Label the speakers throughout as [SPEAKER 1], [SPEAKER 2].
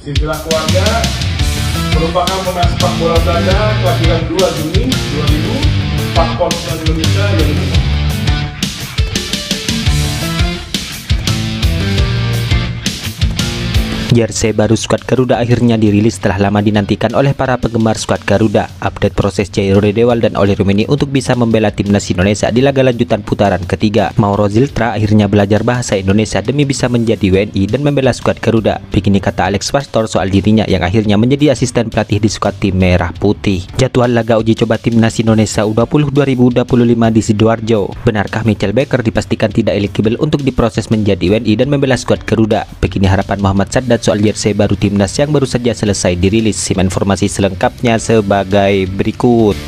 [SPEAKER 1] Istilah keluarga merupakan pemain sepak bola Belanda kelahiran 2 Juni 2000, paspor Indonesia yang ini.
[SPEAKER 2] Jersey baru skuad Garuda akhirnya dirilis setelah lama dinantikan oleh para penggemar skuad Garuda. Update proses Jairo Ridewal dan Oli Rumeni untuk bisa membela timnas Indonesia di laga lanjutan putaran ketiga. Mauro Ziltra akhirnya belajar bahasa Indonesia demi bisa menjadi WNI dan membela skuad Garuda. Begini kata Alex Pastor soal dirinya yang akhirnya menjadi asisten pelatih di skuad tim Merah Putih. Jadwal laga uji coba timnas Indonesia U20 2025 di Sidoarjo. Benarkah Michael Becker dipastikan tidak eligible untuk diproses menjadi WNI dan membela skuad Garuda? Begini harapan Muhammad Sadat soal jersey baru timnas yang baru saja selesai dirilis. Simak informasi selengkapnya sebagai berikut.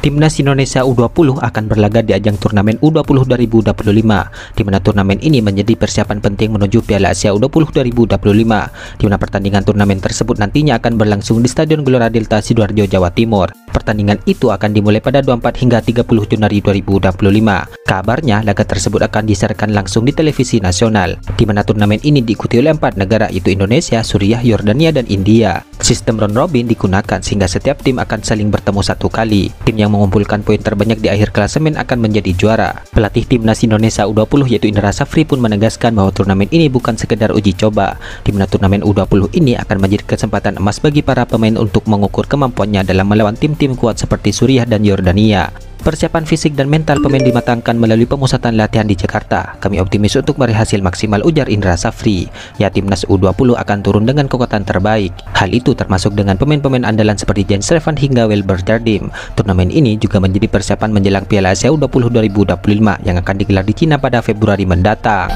[SPEAKER 2] Timnas Indonesia U20 akan berlaga di ajang turnamen U20 2025, di mana turnamen ini menjadi persiapan penting menuju Piala Asia U20 2025, di mana pertandingan turnamen tersebut nantinya akan berlangsung di Stadion Gelora Delta Sidoarjo, Jawa Timur. Pertandingan itu akan dimulai pada 24 hingga 30 Januari 2025. Kabarnya, laga tersebut akan disiarkan langsung di televisi nasional, di mana turnamen ini diikuti oleh 4 negara, yaitu Indonesia, Suriah, Yordania, dan India. Sistem round robin digunakan sehingga setiap tim akan saling bertemu satu kali. Tim yang mengumpulkan poin terbanyak di akhir klasemen akan menjadi juara. Pelatih timnas Indonesia U20 yaitu Indra Safri pun menegaskan bahwa turnamen ini bukan sekedar uji coba, di mana turnamen U20 ini akan menjadi kesempatan emas bagi para pemain untuk mengukur kemampuannya dalam melawan tim-tim kuat seperti Suriah dan Yordania. Persiapan fisik dan mental pemain dimatangkan melalui pemusatan latihan di Jakarta. Kami optimis untuk meraih hasil maksimal, ujar Indra Safri. Ya, timnas U20 akan turun dengan kekuatan terbaik. Hal itu termasuk dengan pemain-pemain andalan seperti Jens Stefan hingga Wilber Jardim. Turnamen ini juga menjadi persiapan menjelang Piala Asia U20 2025 yang akan digelar di Cina pada Februari mendatang.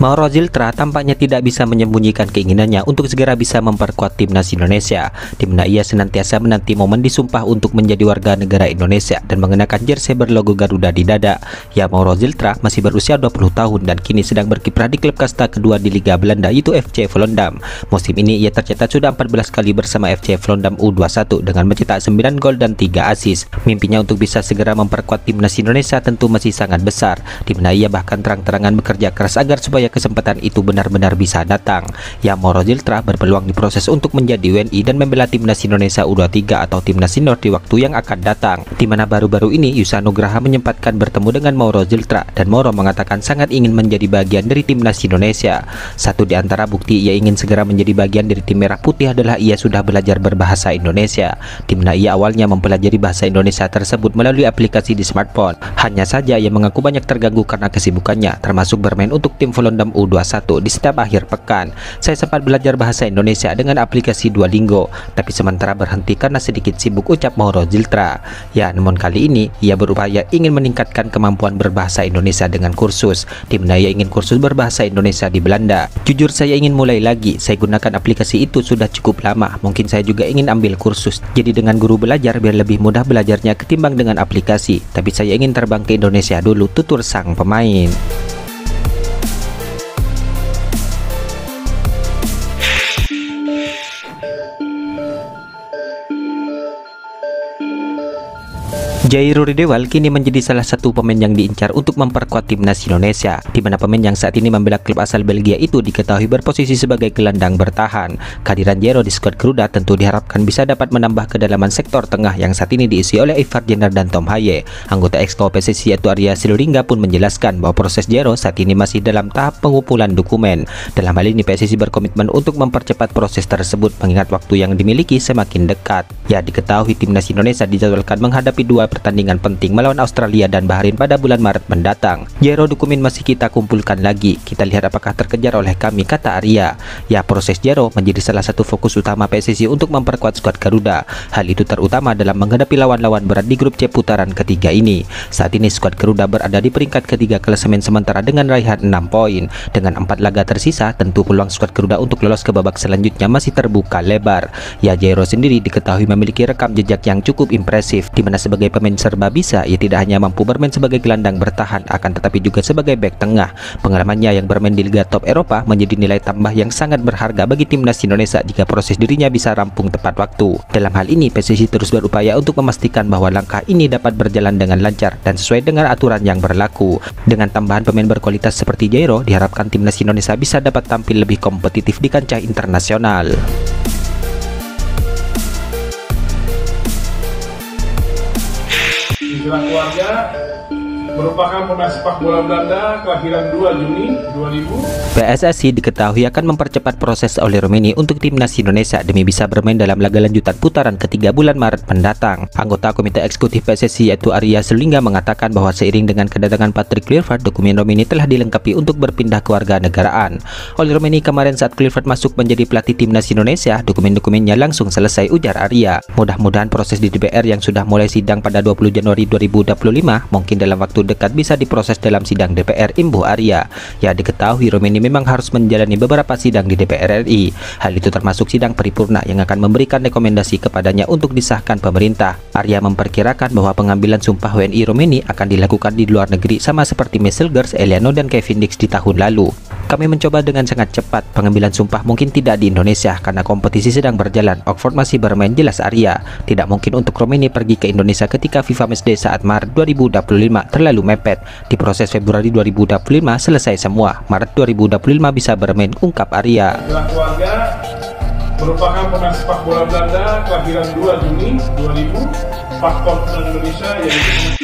[SPEAKER 2] Mauro Ziltra tampaknya tidak bisa menyembunyikan keinginannya untuk segera bisa memperkuat timnas Indonesia, di mana ia senantiasa menanti momen disumpah untuk menjadi warga negara Indonesia dan mengenakan jersey berlogo Garuda di dada. Ya, Mauro Ziltra masih berusia 20 tahun dan kini sedang berkiprah di klub kasta kedua di Liga Belanda, yaitu FC Volendam. Musim ini ia tercatat sudah 14 kali bersama FC Volendam U21 dengan mencetak 9 gol dan 3 assist. Mimpinya untuk bisa segera memperkuat timnas Indonesia tentu masih sangat besar, di mana ia bahkan terang-terangan bekerja keras agar supaya kesempatan itu benar-benar bisa datang. Ya, Mauro Ziltra berpeluang diproses untuk menjadi WNI dan membela timnas Indonesia U23 atau timnas senior di waktu yang akan datang, di mana baru-baru ini Yusa Nugraha menyempatkan bertemu dengan Mauro Ziltra dan Mauro mengatakan sangat ingin menjadi bagian dari timnas Indonesia. Satu di antara bukti ia ingin segera menjadi bagian dari tim Merah Putih adalah ia sudah belajar berbahasa Indonesia, di mana ia awalnya mempelajari bahasa Indonesia tersebut melalui aplikasi di smartphone. Hanya saja ia mengaku banyak terganggu karena kesibukannya, termasuk bermain untuk tim Volendam U21 di setiap akhir pekan. Saya sempat belajar bahasa Indonesia dengan aplikasi Duolingo, tapi sementara berhenti karena sedikit sibuk, ucap Mauro Ziltra. Ya, namun kali ini ia berupaya ingin meningkatkan kemampuan berbahasa Indonesia dengan kursus, di mana ia ingin kursus berbahasa Indonesia di Belanda. Jujur saya ingin mulai lagi, saya gunakan aplikasi itu sudah cukup lama, mungkin saya juga ingin ambil kursus. Jadi dengan guru belajar biar lebih mudah belajarnya ketimbang dengan aplikasi, tapi saya ingin terbang ke Indonesia dulu, tutur sang pemain. Jairo Ridewal kini menjadi salah satu pemain yang diincar untuk memperkuat timnas Indonesia, di mana pemain yang saat ini membela klub asal Belgia itu diketahui berposisi sebagai gelandang bertahan. Kehadiran Jairo di skuad Garuda tentu diharapkan bisa dapat menambah kedalaman sektor tengah yang saat ini diisi oleh Ivar Jenner dan Tom Haye. Anggota Exco PSSI yaitu Arya Sinulinga pun menjelaskan bahwa proses Jairo saat ini masih dalam tahap pengumpulan dokumen. Dalam hal ini PSSI berkomitmen untuk mempercepat proses tersebut mengingat waktu yang dimiliki semakin dekat. Ya, diketahui timnas Indonesia dijadwalkan menghadapi 2 pertandingan penting melawan Australia dan Bahrain pada bulan Maret mendatang. Jairo, dokumen masih kita kumpulkan lagi. Kita lihat apakah terkejar oleh kami, kata Arya. Ya, proses Jairo menjadi salah satu fokus utama PSSI untuk memperkuat skuad Garuda. Hal itu terutama dalam menghadapi lawan-lawan berat di grup C putaran ketiga ini. Saat ini skuad Garuda berada di peringkat ketiga klasemen sementara dengan raihan 6 poin. Dengan 4 laga tersisa, tentu peluang skuad Garuda untuk lolos ke babak selanjutnya masih terbuka lebar. Ya, Jairo sendiri diketahui memiliki rekam jejak yang cukup impresif, di mana sebagai pemain serba bisa, ia tidak hanya mampu bermain sebagai gelandang bertahan, akan tetapi juga sebagai bek tengah. Pengalamannya yang bermain di Liga Top Eropa menjadi nilai tambah yang sangat berharga bagi timnas Indonesia jika proses dirinya bisa rampung tepat waktu. Dalam hal ini, PSSI terus berupaya untuk memastikan bahwa langkah ini dapat berjalan dengan lancar dan sesuai dengan aturan yang berlaku. Dengan tambahan pemain berkualitas seperti Jairo, diharapkan timnas Indonesia bisa dapat tampil lebih kompetitif di kancah internasional.
[SPEAKER 1] Istilah keluarga merupakan pemain sepak bola Belanda kelahiran 2 Juni 2000.
[SPEAKER 2] PSSI diketahui akan mempercepat proses oleh Romeni untuk timnas Indonesia demi bisa bermain dalam laga lanjutan putaran ketiga bulan Maret mendatang. Anggota Komite Eksekutif PSSI yaitu Arya Sulingga mengatakan bahwa seiring dengan kedatangan Patrick Kluivert, dokumen Romeni telah dilengkapi untuk berpindah kewarganegaraan. Oleh Romeni kemarin saat Kluivert masuk menjadi pelatih timnas Indonesia, dokumen-dokumennya langsung selesai, ujar Arya. Mudah-mudahan proses di DPR yang sudah mulai sidang pada 20 Januari 2025 mungkin dalam waktu dekat bisa diproses dalam sidang DPR, imbuh Arya. Ya, diketahui Romeni memang harus menjalani beberapa sidang di DPR RI. Hal itu termasuk sidang paripurna yang akan memberikan rekomendasi kepadanya untuk disahkan pemerintah. Arya memperkirakan bahwa pengambilan sumpah WNI Romeni akan dilakukan di luar negeri sama seperti Messelgers, Eliano, dan Kevin Dix di tahun lalu. Kami mencoba dengan sangat cepat. Pengambilan sumpah mungkin tidak di Indonesia karena kompetisi sedang berjalan. Oxford masih bermain, jelas Arya. Tidak mungkin untuk Romeni pergi ke Indonesia ketika FIFA Matchday saat Maret 2025 terlalu mepet. Di proses Februari 2025 selesai semua. Maret 2025 bisa bermain, ungkap Arya.
[SPEAKER 1] Istilah keluarga merupakan pemain sepak bola Belanda kelahiran 2 Juni 2000. Paspor Indonesia yaitu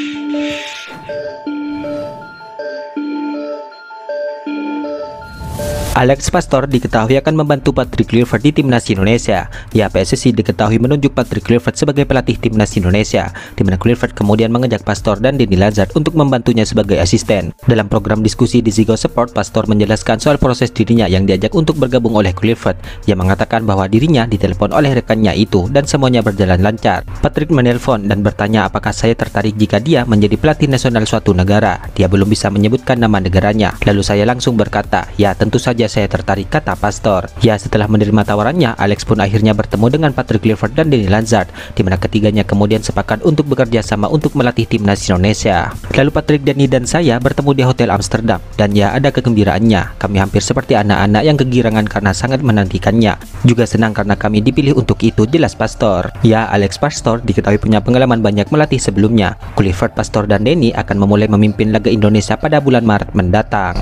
[SPEAKER 2] Alex Pastor diketahui akan membantu Patrick Kluivert di timnas Indonesia. Ya, PSSI diketahui menunjuk Patrick Kluivert sebagai pelatih timnas Indonesia, di mana Kluivert kemudian mengajak Pastor dan Denny Lazzard untuk membantunya sebagai asisten. Dalam program diskusi di Ziggo Sport, Pastor menjelaskan soal proses dirinya yang diajak untuk bergabung oleh Kluivert. Ia mengatakan bahwa dirinya ditelepon oleh rekannya itu dan semuanya berjalan lancar. Patrick menelpon dan bertanya apakah saya tertarik jika dia menjadi pelatih nasional suatu negara. Dia belum bisa menyebutkan nama negaranya. Lalu saya langsung berkata, ya tentu saja saya tertarik, kata Pastor. Ya, setelah menerima tawarannya, Alex pun akhirnya bertemu dengan Patrick Kluivert dan Denny Lazzard, di mana ketiganya kemudian sepakat untuk bekerja sama untuk melatih timnas Indonesia. Lalu Patrick, Denny, dan saya bertemu di Hotel Amsterdam, dan ya ada kegembiraannya. Kami hampir seperti anak-anak yang kegirangan karena sangat menantikannya. Juga senang karena kami dipilih untuk itu, jelas Pastor. Ya, Alex Pastor diketahui punya pengalaman banyak melatih sebelumnya. Kluivert, Pastor, dan Denny akan memulai memimpin laga Indonesia pada bulan Maret mendatang.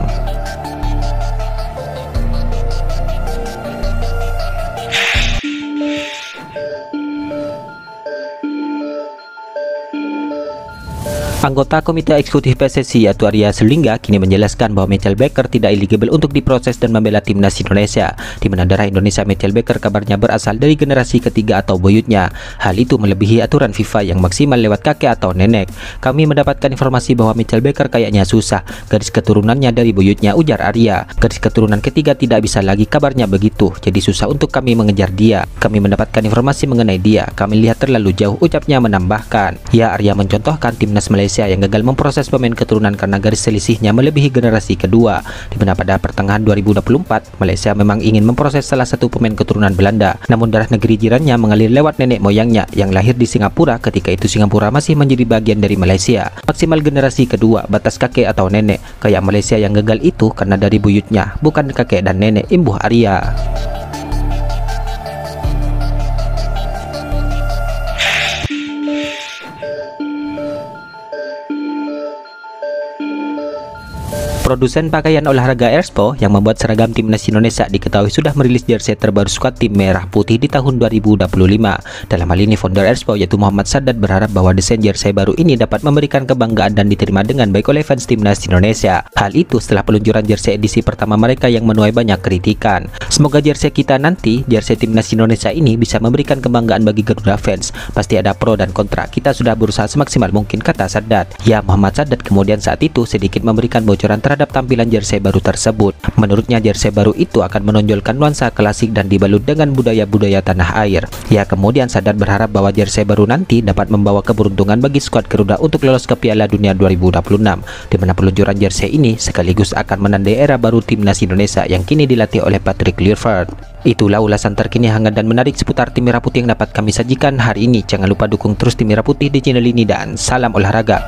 [SPEAKER 2] Anggota Komite Eksekutif PSSI yaitu Arya Sulingga kini menjelaskan bahwa Mitchell Baker tidak eligible untuk diproses dan membela timnas Indonesia, di mana darah Indonesia Mitchell Baker kabarnya berasal dari generasi ketiga atau buyutnya. Hal itu melebihi aturan FIFA yang maksimal lewat kakek atau nenek. Kami mendapatkan informasi bahwa Mitchell Baker kayaknya susah, garis keturunannya dari buyutnya, ujar Arya. Garis keturunan ketiga tidak bisa lagi, kabarnya begitu, jadi susah untuk kami mengejar dia. Kami mendapatkan informasi mengenai dia, kami lihat terlalu jauh, ucapnya menambahkan. Ya, Arya mencontohkan timnas Malaysia yang gagal memproses pemain keturunan karena garis selisihnya melebihi generasi kedua, di mana pada pertengahan 2024 Malaysia memang ingin memproses salah satu pemain keturunan Belanda, namun darah negeri jirannya mengalir lewat nenek moyangnya yang lahir di Singapura ketika itu Singapura masih menjadi bagian dari Malaysia. Maksimal generasi kedua, batas kakek atau nenek. Kayak Malaysia yang gagal itu karena dari buyutnya, bukan kakek dan nenek, imbuh Arya. Produsen pakaian olahraga Airspo yang membuat seragam timnas Indonesia diketahui sudah merilis jersey terbaru skuad tim merah putih di tahun 2025. Dalam hal ini, founder Airspo yaitu Muhammad Sadat berharap bahwa desain jersey baru ini dapat memberikan kebanggaan dan diterima dengan baik oleh fans timnas Indonesia. Hal itu setelah peluncuran jersey edisi pertama mereka yang menuai banyak kritikan. Semoga jersey kita nanti, jersey timnas Indonesia ini bisa memberikan kebanggaan bagi Garuda fans. Pasti ada pro dan kontra. Kita sudah berusaha semaksimal mungkin, kata Sadat. Ya, Muhammad Sadat kemudian saat itu sedikit memberikan bocoran terhadap tampilan jersey baru tersebut. Menurutnya jersey baru itu akan menonjolkan nuansa klasik dan dibalut dengan budaya-budaya tanah air. Ya, kemudian Sadat berharap bahwa jersey baru nanti dapat membawa keberuntungan bagi skuad Garuda untuk lolos ke Piala Dunia 2026, di mana peluncuran jersey ini sekaligus akan menandai era baru timnas Indonesia yang kini dilatih oleh Patrick Kluivert. Itulah ulasan terkini hangat dan menarik seputar tim Merah Putih yang dapat kami sajikan hari ini. Jangan lupa dukung terus tim Merah Putih di channel ini dan salam olahraga.